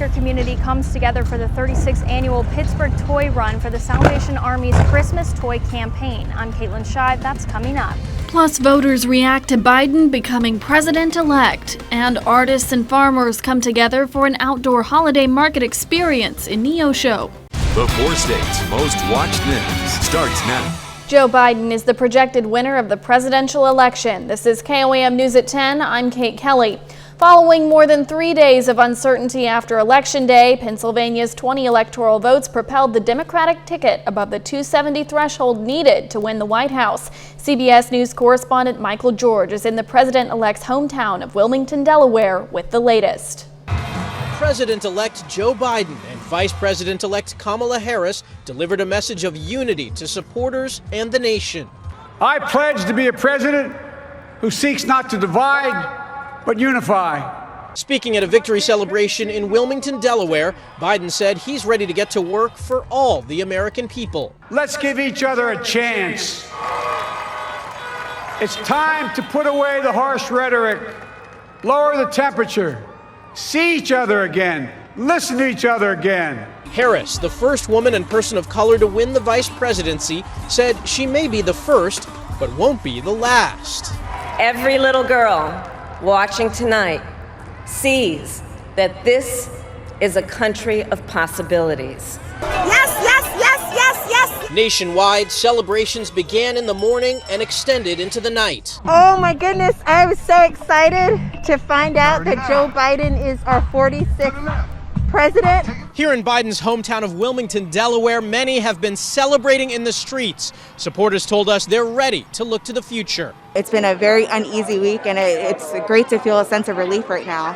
biker community comes together for the 36th annual Pittsburgh Toy Run for the Salvation Army's Christmas Toy Campaign. I'm Caitlin Shive. That's coming up. Plus, voters react to Biden becoming president-elect, and artists and farmers come together for an outdoor holiday market experience in Neosho. The 4 states' most watched news starts now. Joe Biden is the projected winner of the presidential election. This is KOAM News at 10. I'm Kate Kelly. Following more than 3 days of uncertainty after Election Day, Pennsylvania's 20 electoral votes propelled the Democratic ticket above the 270 threshold needed to win the White House. CBS News correspondent Michael George is in the president-elect's hometown of Wilmington, Delaware, with the latest. President-elect Joe Biden and Vice President-elect Kamala Harris delivered a message of unity to supporters and the nation. I pledge to be a president who seeks not to divide, but unify. Speaking at a victory celebration in Wilmington, Delaware, Biden said he's ready to get to work for all the American people. Let's give each other a chance. It's time to put away the harsh rhetoric, lower the temperature, see each other again, listen to each other again. Harris, the first woman and person of color to win the vice presidency, said she may be the first, but won't be the last. Every little girl watching tonight sees that this is a country of possibilities. Yes, yes, yes, yes, yes. Nationwide, celebrations began in the morning and extended into the night. Oh my goodness, I was so excited to find out that Joe Biden is our 46th president. Here in Biden's hometown of Wilmington, Delaware, many have been celebrating in the streets. Supporters told us they're ready to look to the future. It's been a very uneasy week, and it's great to feel a sense of relief right now.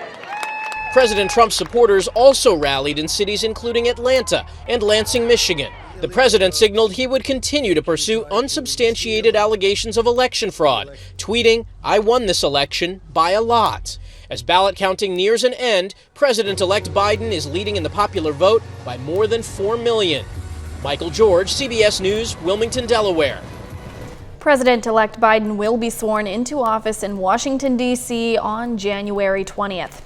President Trump's supporters also rallied in cities including Atlanta and Lansing, Michigan. The president signaled he would continue to pursue unsubstantiated allegations of election fraud, tweeting, "I won this election by a lot." As ballot counting nears an end, President-elect Biden is leading in the popular vote by more than 4 million. Michael George, CBS News, Wilmington, Delaware. President-elect Biden will be sworn into office in Washington, D.C. on January 20th.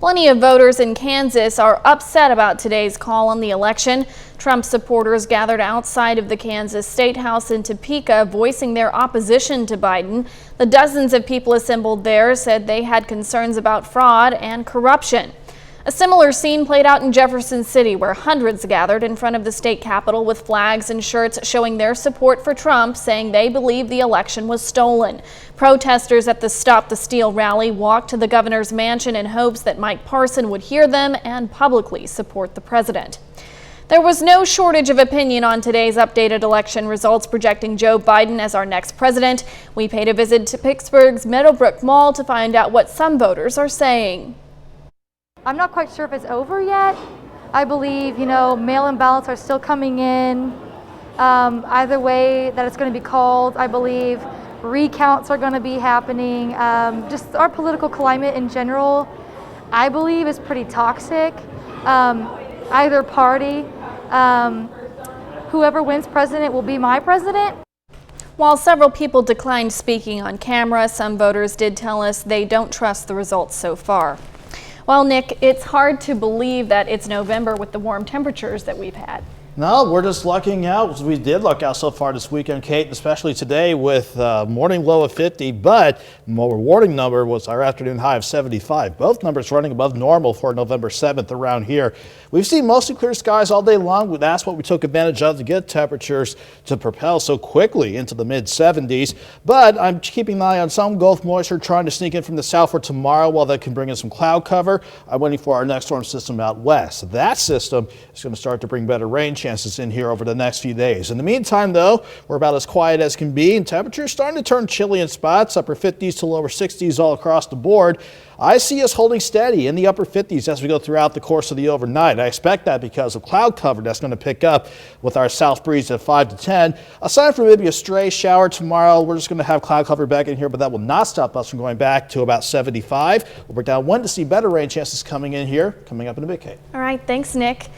Plenty of voters in Kansas are upset about today's call on the election. Trump supporters gathered outside of the Kansas State House in Topeka, voicing their opposition to Biden. The dozens of people assembled there said they had concerns about fraud and corruption. A similar scene played out in Jefferson City, where hundreds gathered in front of the state capitol with flags and shirts showing their support for Trump, saying they believe the election was stolen. Protesters at the Stop the Steal rally walked to the governor's mansion in hopes that Mike Parson would hear them and publicly support the president. There was no shortage of opinion on today's updated election results projecting Joe Biden as our next president. We paid a visit to Pittsburgh's Meadowbrook Mall to find out what some voters are saying. I'm not quite sure if it's over yet. I believe, mail-in ballots are still coming in. Either way that it's going to be called, I believe recounts are going to be happening. Just our political climate in general, I believe, is pretty toxic. Either party, whoever wins president will be my president. While several people declined speaking on camera, some voters did tell us they don't trust the results so far. Well, Nick, it's hard to believe that it's November with the warm temperatures that we've had. No, we're just lucking out. We did luck out so far this weekend, Kate, especially today with morning low of 50, but more rewarding number was our afternoon high of 75. Both numbers running above normal for November 7th around here. We've seen mostly clear skies all day long. That's what we took advantage of to get temperatures to propel so quickly into the mid 70s. But I'm keeping an eye on some Gulf moisture trying to sneak in from the south for tomorrow. While that can bring in some cloud cover, I'm waiting for our next storm system out west. That system is going to start to bring better rain chances in here over the next few days. In the meantime, though, we're about as quiet as can be, and temperatures starting to turn chilly in spots, upper 50s to lower 60s all across the board. I see us holding steady in the upper 50s as we go throughout the course of the overnight. I expect that because of cloud cover that's going to pick up with our south breeze at 5 to 10. Aside from maybe a stray shower tomorrow, we're just going to have cloud cover back in here, but that will not stop us from going back to about 75. We'll break down when to see better rain chances coming in here, coming up in a bit, Kate. All right, thanks, Nick.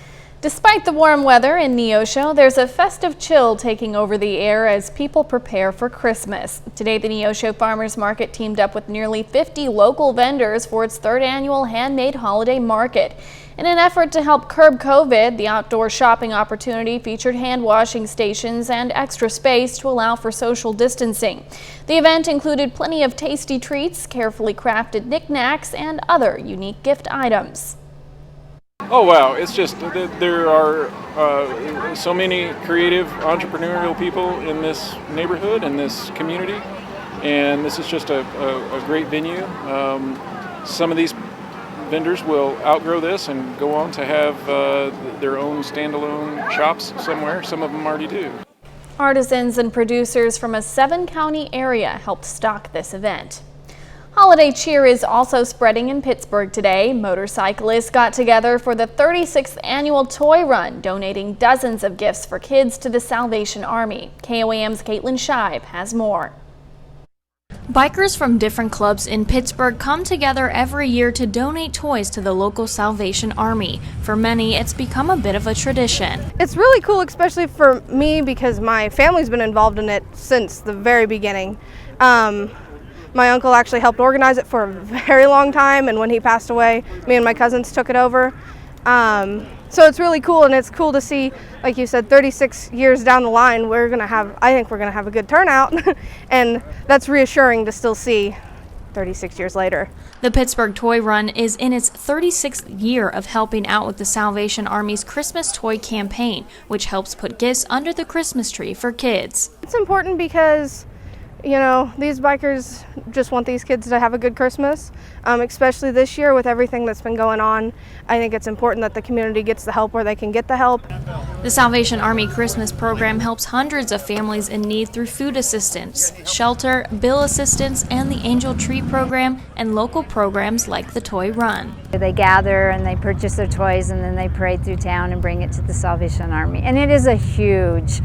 Despite the warm weather in Neosho, there's a festive chill taking over the air as people prepare for Christmas. Today, the Neosho Farmers Market teamed up with nearly 50 local vendors for its third annual handmade holiday market. In an effort to help curb COVID, the outdoor shopping opportunity featured hand washing stations and extra space to allow for social distancing. The event included plenty of tasty treats, carefully crafted knickknacks, and other unique gift items. Oh wow, it's just there are so many creative entrepreneurial people in this neighborhood and this community, and this is just a great venue. Some of these vendors will outgrow this and go on to have their own standalone shops somewhere. Some of them already do. Artisans and producers from a 7-county area helped stock this event. Holiday cheer is also spreading in Pittsburgh today. Motorcyclists got together for the 36th annual Toy Run, donating dozens of gifts for kids to the Salvation Army. KOAM's Caitlin Scheib has more. Bikers from different clubs in Pittsburgh come together every year to donate toys to the local Salvation Army. For many, it's become a bit of a tradition. It's really cool, especially for me, because my family's been involved in it since the very beginning. My uncle actually helped organize it for a very long time, and when he passed away, me and my cousins took it over. So it's really cool, and it's cool to see, like you said, 36 years down the line, I think we're gonna have a good turnout, and that's reassuring to still see 36 years later. The Pittsburgh Toy Run is in its 36th year of helping out with the Salvation Army's Christmas Toy Campaign, which helps put gifts under the Christmas tree for kids. It's important because, you know, these bikers just want these kids to have a good Christmas, especially this year with everything that's been going on. I think it's important that the community gets the help where they can get the help. The Salvation Army Christmas program helps hundreds of families in need through food assistance, shelter, bill assistance, and the Angel Tree program, and local programs like the Toy Run. They gather and they purchase their toys, and then they parade through town and bring it to the Salvation Army. And it is a huge,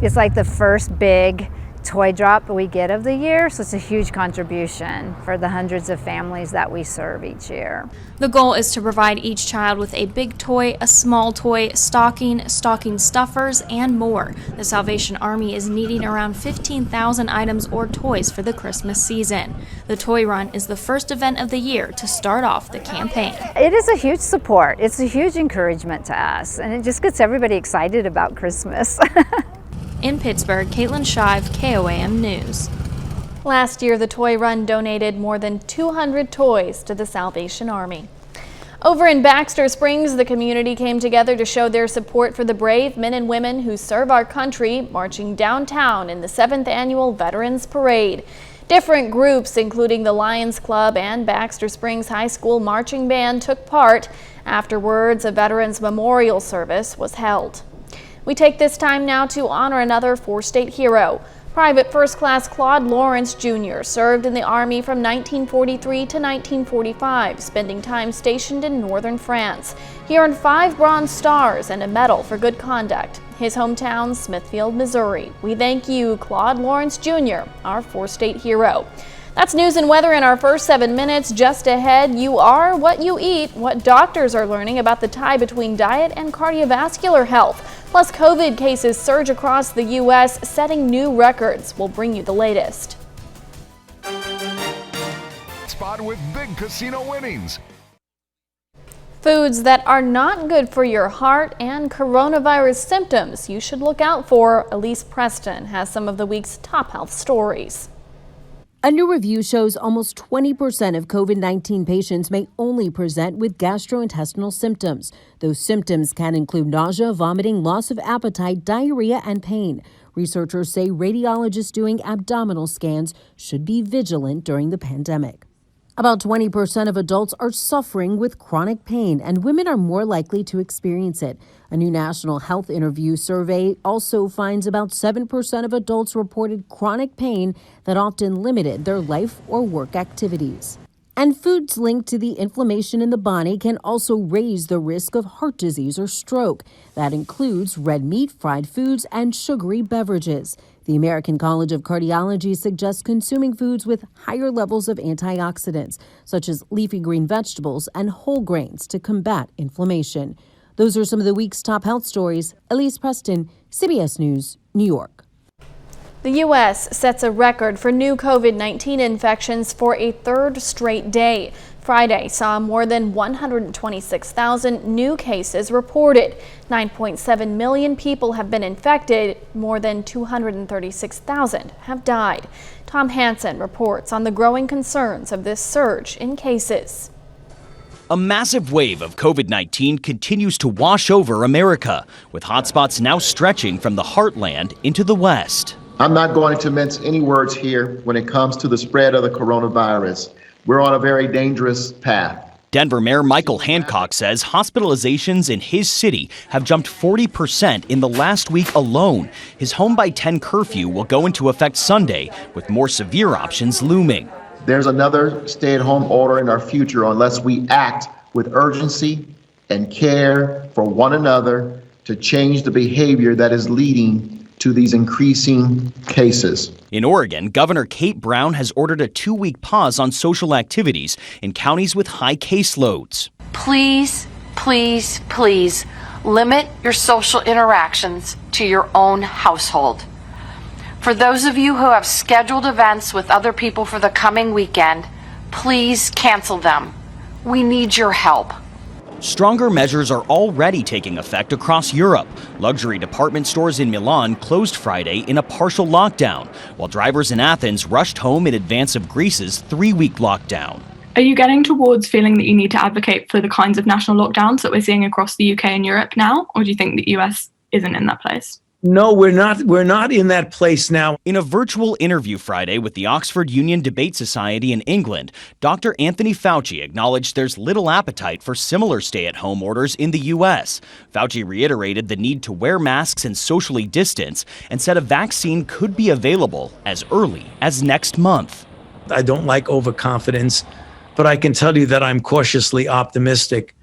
it's like the first big toy drop we get of the year, so it's a huge contribution for the hundreds of families that we serve each year. The goal is to provide each child with a big toy, a small toy, stocking stuffers, and more. The Salvation Army is needing around 15,000 items or toys for the Christmas season. The Toy Run is the first event of the year to start off the campaign. It is a huge support. It's a huge encouragement to us, and it just gets everybody excited about Christmas. In Pittsburgh, Caitlin Scheib, KOAM News. Last year, the Toy Run donated more than 200 toys to the Salvation Army. Over in Baxter Springs, the community came together to show their support for the brave men and women who serve our country, marching downtown in the 7th Annual Veterans Parade. Different groups, including the Lions Club and Baxter Springs High School Marching Band, took part. Afterwards, a Veterans Memorial Service was held. We take this time now to honor another four-state hero. Private First Class Claude Lawrence Jr. served in the Army from 1943 to 1945, spending time stationed in northern France. He earned 5 Bronze Stars and a medal for good conduct. His hometown, Smithfield, Missouri. We thank you, Claude Lawrence Jr., our four-state hero. That's news and weather in our first 7 minutes. Just ahead, you are what you eat, what doctors are learning about the tie between diet and cardiovascular health. Plus, COVID cases surge across the U.S., setting new records. We'll bring you the latest. Spot with big casino winnings. Foods that are not good for your heart and coronavirus symptoms you should look out for. Elise Preston has some of the week's top health stories. A new review shows almost 20% of COVID-19 patients may only present with gastrointestinal symptoms. Those symptoms can include nausea, vomiting, loss of appetite, diarrhea, and pain. Researchers say radiologists doing abdominal scans should be vigilant during the pandemic. About 20% of adults are suffering with chronic pain, and women are more likely to experience it. A new National Health Interview survey also finds about 7% of adults reported chronic pain that often limited their life or work activities. And foods linked to the inflammation in the body can also raise the risk of heart disease or stroke. That includes red meat, fried foods, and sugary beverages. The American College of Cardiology suggests consuming foods with higher levels of antioxidants, such as leafy green vegetables and whole grains, to combat inflammation. Those are some of the week's top health stories. Elise Preston, CBS News, New York. The U.S. sets a record for new COVID-19 infections for a third straight day. Friday saw more than 126,000 new cases reported. 9.7 million people have been infected. More than 236,000 have died. Tom Hansen reports on the growing concerns of this surge in cases. A massive wave of COVID-19 continues to wash over America, with hotspots now stretching from the heartland into the West. I'm not going to mince any words here when it comes to the spread of the coronavirus. We're on a very dangerous path. Denver Mayor Michael Hancock says hospitalizations in his city have jumped 40% in the last week alone. His home by 10 curfew will go into effect Sunday, with more severe options looming. There's another stay-at-home order in our future unless we act with urgency and care for one another to change the behavior that is leading to these increasing cases. In Oregon, Governor Kate Brown has ordered a 2-week pause on social activities in counties with high caseloads. Please, please, please limit your social interactions to your own household. For those of you who have scheduled events with other people for the coming weekend, please cancel them. We need your help. Stronger measures are already taking effect across Europe. Luxury department stores in Milan closed Friday in a partial lockdown, while drivers in Athens rushed home in advance of Greece's 3-week lockdown. Are you getting towards feeling that you need to advocate for the kinds of national lockdowns that we're seeing across the UK and Europe now, or do you think the US isn't in that place? No, we're not. We're not in that place now. In a virtual interview Friday with the Oxford Union Debate Society in England, Dr. Anthony Fauci acknowledged there's little appetite for similar stay-at-home orders in the U.S. Fauci reiterated the need to wear masks and socially distance and said a vaccine could be available as early as next month. I don't like overconfidence, but I can tell you that I'm cautiously optimistic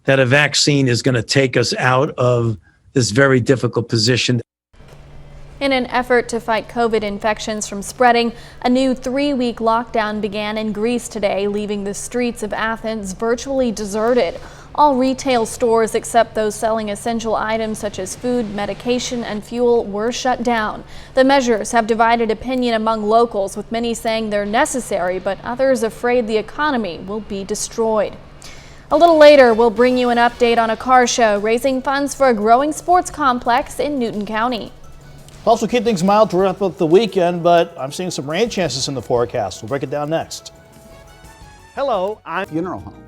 that a vaccine is going to take us out of this very difficult position. In an effort to fight COVID infections from spreading, a new 3-week lockdown began in Greece today, leaving the streets of Athens virtually deserted. All retail stores except those selling essential items such as food, medication, and fuel were shut down. The measures have divided opinion among locals, with many saying they're necessary, but others afraid the economy will be destroyed. A little later, we'll bring you an update on a car show raising funds for a growing sports complex in Newton County. We'll also keep things mild throughout the weekend, but I'm seeing some rain chances in the forecast. We'll break it down next. Hello, I'm Funeral Homes.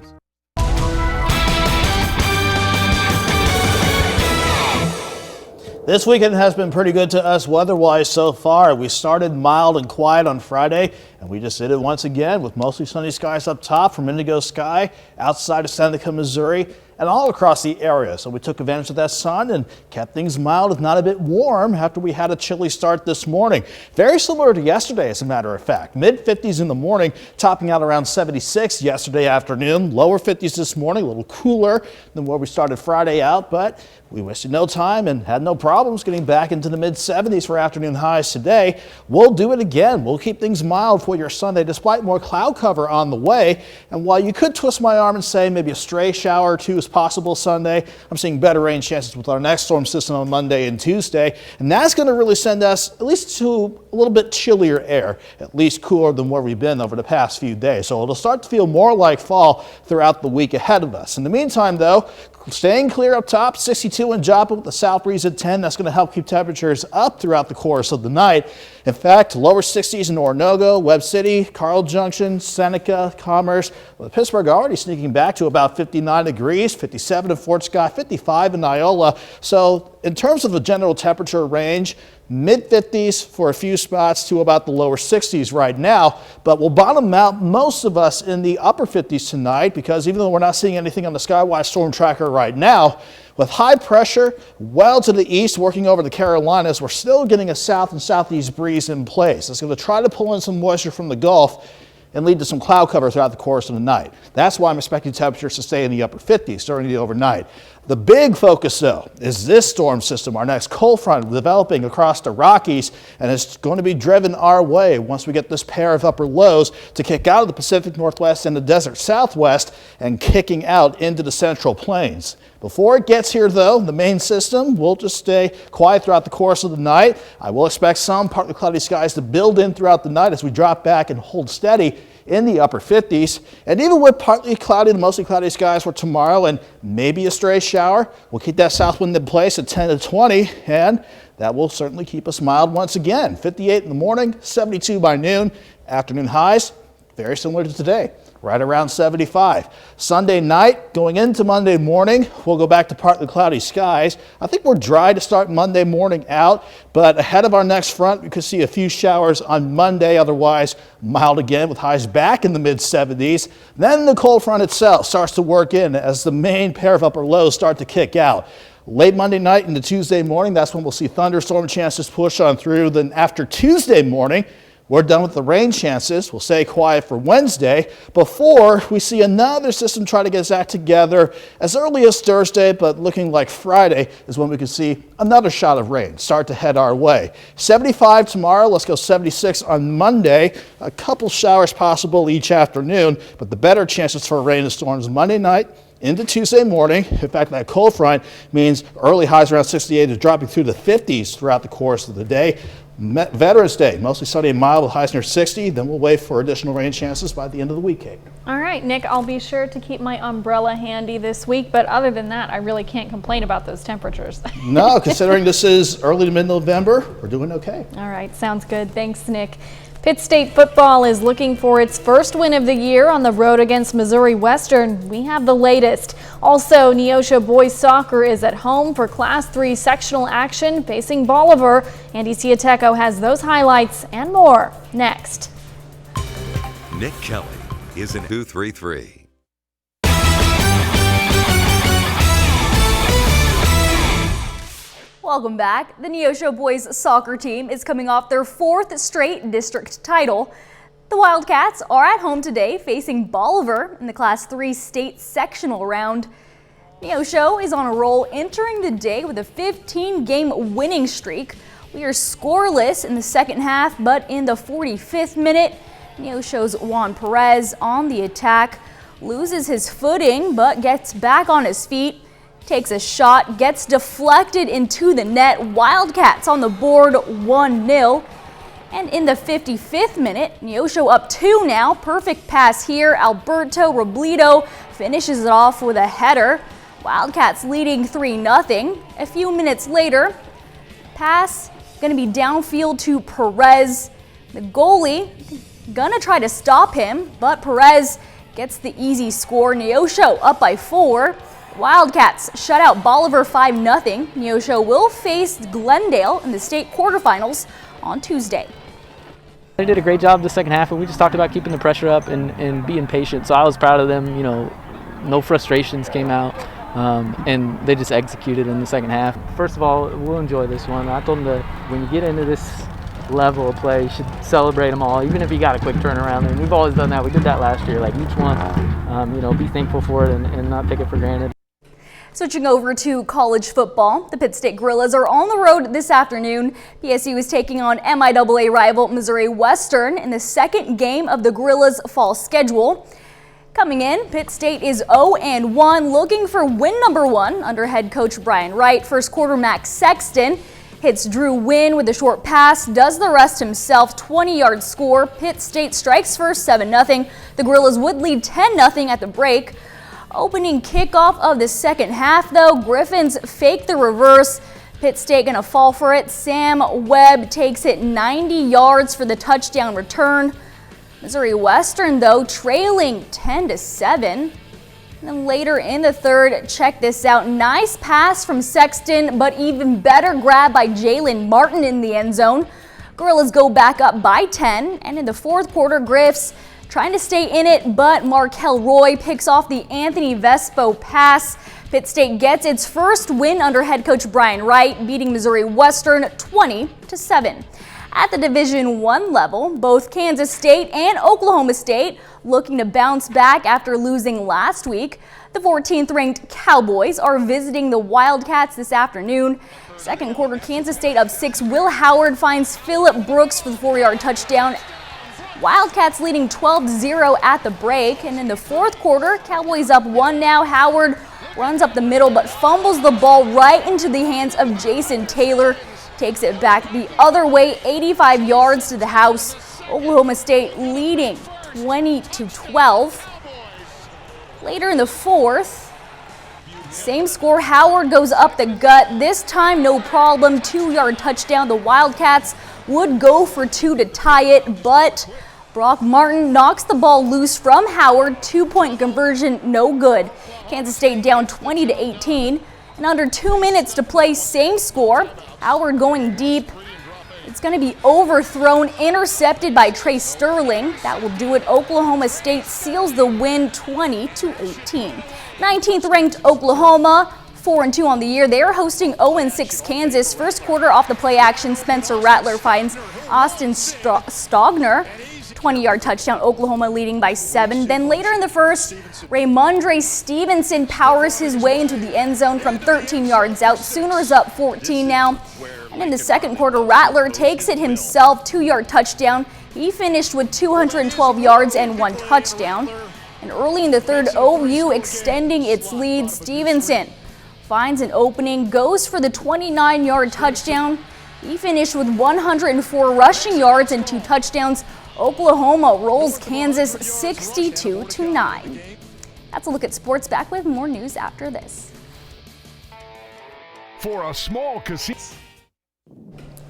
This weekend has been pretty good to us weather-wise so far. We started mild and quiet on Friday, and we just did it once again with mostly sunny skies up top from Indigo Sky outside of Seneca, Missouri, and all across the area. So we took advantage of that sun and kept things mild, if not a bit warm, after we had a chilly start this morning. Very similar to yesterday, as a matter of fact. Mid-50s in the morning, topping out around 76 yesterday afternoon. Lower 50s this morning, a little cooler than where we started Friday out, but we wasted no time and had no problems getting back into the mid-70s for afternoon highs today. We'll do it again. We'll keep things mild for your Sunday, despite more cloud cover on the way. And while you could twist my arm and say maybe a stray shower or two is possible Sunday, I'm seeing better rain chances with our next storm system on Monday and Tuesday. And that's going to really send us at least to a little bit chillier air, at least cooler than where we've been over the past few days. So it'll start to feel more like fall throughout the week ahead of us. In the meantime, though, staying clear up top, 62 in Joplin with the south breeze at 10. That's going to help keep temperatures up throughout the course of the night. In fact, lower 60s in Oronogo, Webb City, Carl Junction, Seneca, Commerce. Well, Pittsburgh already sneaking back to about 59 degrees, 57 in Fort Scott, 55 in Iola. So in terms of a general temperature range, mid-50s for a few spots to about the lower 60s right now, but we'll bottom out most of us in the upper 50s tonight, because even though we're not seeing anything on the Skywise storm tracker right now, with high pressure well to the east working over the Carolinas, we're still getting a south and southeast breeze in place. It's going to try to pull in some moisture from the Gulf and lead to some cloud cover throughout the course of the night. That's why I'm expecting temperatures to stay in the upper 50s during the overnight. The big focus, though, is this storm system, our next cold front developing across the Rockies, and it's going to be driven our way once we get this pair of upper lows to kick out of the Pacific Northwest and the desert Southwest and kicking out into the Central Plains. Before it gets here, though, the main system will just stay quiet throughout the course of the night. I will expect some partly cloudy skies to build in throughout the night as we drop back and hold steady in the upper 50s. And even with partly cloudy to mostly cloudy skies for tomorrow and maybe a stray shower, we'll keep that south wind in place at 10 to 20, and that will certainly keep us mild once again. 58 in the morning, 72 by noon. Afternoon highs, very similar to today, right around 75. Sunday night, going into Monday morning, we'll go back to partly cloudy skies. I think we're dry to start Monday morning out, but ahead of our next front, we could see a few showers on Monday, otherwise mild again with highs back in the mid-70s. Then the cold front itself starts to work in as the main pair of upper lows start to kick out. Late Monday night into Tuesday morning, that's when we'll see thunderstorm chances push on through. Then after Tuesday morning, we're done with the rain chances. We'll stay quiet for Wednesday before we see another system try to get its act together as early as Thursday, but looking like Friday is when we can see another shot of rain start to head our way. 75 tomorrow, let's go 76 on Monday. A couple showers possible each afternoon, but the better chances for rain and storms Monday night into Tuesday morning. In fact, that cold front means early highs around 68 is dropping through the 50s throughout the course of the day. Veterans Day, mostly sunny and mild with highs near 60. Then we'll wait for additional rain chances by the end of the week, Kate. All right, Nick, I'll be sure to keep my umbrella handy this week, but other than that, I really can't complain about those temperatures. No, considering this is early to mid-November, we're doing okay. All right, sounds good. Thanks, Nick. Pitt State football is looking for its first win of the year on the road against Missouri Western. We have the latest. Also, Neosho boys soccer is at home for Class 3 sectional action facing Bolivar. Andy Ciateco has those highlights and more next. Nick Kelly is in 233. Welcome back. The Neosho boys soccer team is coming off their 4th straight district title. The Wildcats are at home today facing Bolivar in the Class 3 state sectional round. Neosho is on a roll entering the day with a 15-game winning streak. We are scoreless in the second half, but in the 45th minute, Neosho's Juan Perez on the attack loses his footing but gets back on his feet. Takes a shot, gets deflected into the net. Wildcats on the board 1-0. And in the 55th minute, Neosho up 2 now. Perfect pass here. Alberto Robledo finishes it off with a header. Wildcats leading 3-0. A few minutes later, pass going to be downfield to Perez. The goalie gonna try to stop him, but Perez gets the easy score. Neosho up by 4. Wildcats shut out Bolivar 5-0. Neosho will face Glendale in the state quarterfinals on Tuesday. They did a great job the second half, and we just talked about keeping the pressure up and being patient. So I was proud of them. You know, no frustrations came out, and they just executed in the second half. First of all, we'll enjoy this one. I told them that when you get into this level of play, you should celebrate them all, even if you got a quick turnaround. And we've always done that. We did that last year. Like each one, you know, be thankful for it and not take it for granted. Switching over to college football, the Pitt State Gorillas are on the road this afternoon. PSU is taking on MIAA rival Missouri Western in the second game of the Gorillas' fall schedule. Coming in, Pitt State is 0-1, looking for win number 1 under head coach Brian Wright. First quarter, Max Sexton hits Drew Wynn with a short pass, does the rest himself, 20-yard score. Pitt State strikes first, 7-0. The Gorillas would lead 10-0 at the break. Opening kickoff of the second half, though, Griffins fake the reverse. Pitt State gonna fall for it. Sam Webb takes it 90 yards for the touchdown return. Missouri Western, though, trailing 10-7. And then later in the third, check this out. Nice pass from Sexton, but even better grab by Jalen Martin in the end zone. Gorillas go back up by 10, and in the fourth quarter, Griffs trying to stay in it, but Markel Roy picks off the Anthony Vespo pass. Pitt State gets its first win under head coach Brian Wright, beating Missouri Western 20-7. At the Division I level, both Kansas State and Oklahoma State looking to bounce back after losing last week. The 14th ranked Cowboys are visiting the Wildcats this afternoon. Second quarter, Kansas State up 6. Will Howard finds Phillip Brooks for the 4-yard touchdown. Wildcats leading 12-0 at the break, and in the fourth quarter, Cowboys up 1 now. Howard runs up the middle but fumbles the ball right into the hands of Jason Taylor. Takes it back the other way, 85 yards to the house. Oklahoma State leading 20-12. Later in the fourth, same score, Howard goes up the gut. This time, no problem, 2-yard touchdown. The Wildcats would go for 2 to tie it, but Brock Martin knocks the ball loose from Howard. 2-point conversion, no good. Kansas State down 20-18. And under 2 minutes to play, same score. Howard going deep. It's going to be overthrown, intercepted by Trey Sterling. That will do it. Oklahoma State seals the win 20-18. 19th ranked Oklahoma, 4-2 on the year. They are hosting 0-6 Kansas. First quarter off the play action, Spencer Rattler finds Austin Stogner. 20-yard touchdown, Oklahoma leading by 7. Then later in the first, Raymondre Stevenson powers his way into the end zone from 13 yards out. Sooners up 14 now. And in the second quarter, Rattler takes it himself, 2-yard touchdown. He finished with 212 yards and 1 touchdown. And early in the third, OU extending its lead. Stevenson finds an opening, goes for the 29-yard touchdown. He finished with 104 rushing yards and 2 touchdowns. Oklahoma rolls Kansas 62-9. That's a look at sports. Back with more news after this. For a small casino.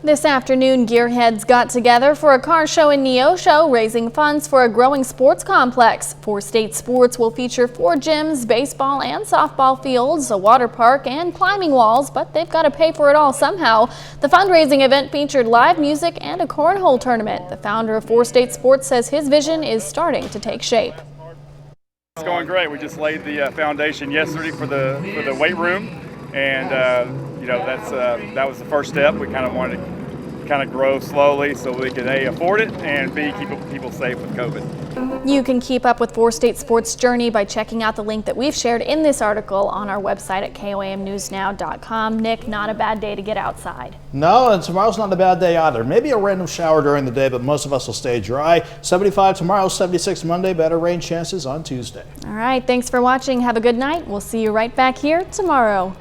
This afternoon, gearheads got together for a car show in Neosho, raising funds for a growing sports complex. 4 State Sports will feature 4 gyms, baseball and softball fields, a water park, and climbing walls, but they've got to pay for it all somehow. The fundraising event featured live music and a cornhole tournament. The founder of 4 State Sports says his vision is starting to take shape. It's going great. We just laid the foundation yesterday for the weight room, and that was the first step. We kind of wanted to grow slowly so we could A, afford it, and B, keep people safe with COVID. You can keep up with 4 State Sports' journey by checking out the link that we've shared in this article on our website at KOAMnewsnow.com. Nick, not a bad day to get outside. No, and tomorrow's not a bad day either. Maybe a random shower during the day, but most of us will stay dry. 75 tomorrow, 76 Monday, better rain chances on Tuesday. All right, thanks for watching. Have a good night. We'll see you right back here tomorrow.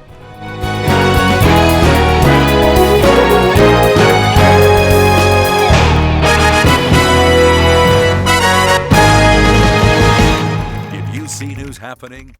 If you see news happening